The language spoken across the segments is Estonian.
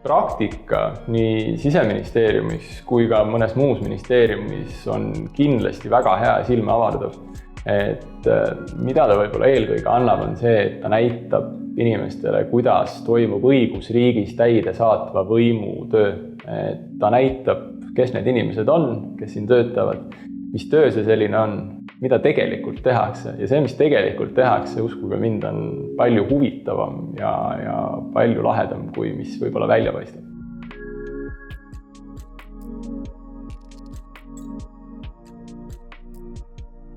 Praktika nii Siseministeeriumis kui ka mõnes muus ministeeriumis on kindlasti väga hea ja silme avardav. Et mida ta võib-olla eelkõige annab, on see, et ta näitab inimestele, kuidas toimub õigusriigis täidesaatva võimu töö. Et ta näitab, kes need inimesed on, kes siin töötavad, mis töö see selline on, mida tegelikult tehakse. Ja see, mis tegelikult tehakse, uskuge mind, on palju huvitavam ja palju lahedam, kui mis võib-olla välja paistab.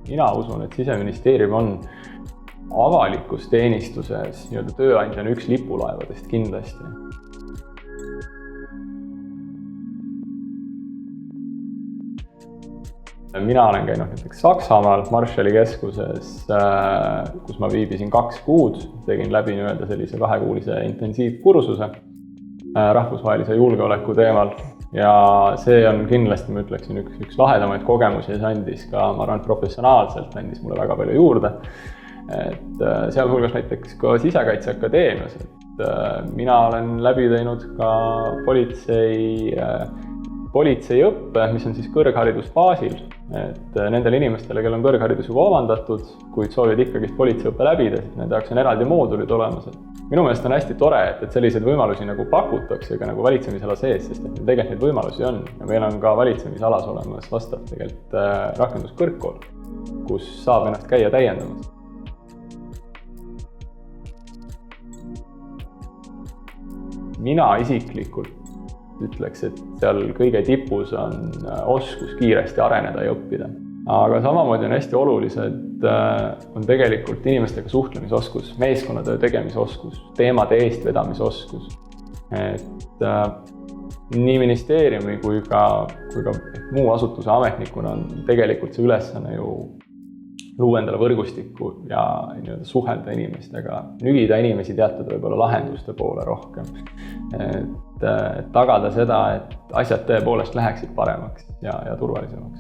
Mina usun, et Siseministeerium on avalikus teenistuses tööandjana üks lipulaevadest kindlasti. Mina olen käinud näiteks Saksamaal Marshalli keskuses, kus ma viibisin 2 kuud, tegin läbi sellise 2-kuulise intensiivkursuse rahvusvahelise julgeoleku teemal. Ja see on kindlasti, ma ütleksin, üks lahedamaid kogemusi ja see andis ka, ma arvan, professionaalselt andis mulle väga palju juurde. Et sealhulgas näiteks ka Sisekaitseakadeemias, et mina olen läbi teinud ka politseiõppe, mis on siis kõrgharidusbaasil. Et nendele inimestele, kel on kõrgharidus juba omandatud, kuid soovid ikkagi politseiõppe läbida, nende jaoks on eraldi moodulid olemas. Minu meelest on hästi tore, et selliseid võimalusi nagu pakutakse ka nagu valitsemisala sees, sest et tegelikult neid võimalusi on. Ja meil on ka valitsemisalas olemas vastav tegelikult rakenduskõrgkool, kus saab ennast käia täiendamas. Mina isiklikult ütleks, et seal kõige tipus on oskus kiiresti areneda ja õppida. Aga samamoodi on hästi olulised on tegelikult inimestega suhtlemisoskus, meeskonnatöö tegemisoskus, teemade eestvedamisoskus. Et nii ministeeriumi kui ka muu asutuse ametnikuna on tegelikult see ülesanne ju luua endale võrgustikku ja suhelda inimestega, nügida inimesi teatud võib-olla lahenduste poole rohkem. Et tagada seda, et asjad tõepoolest läheksid paremaks ja turvalisemaks.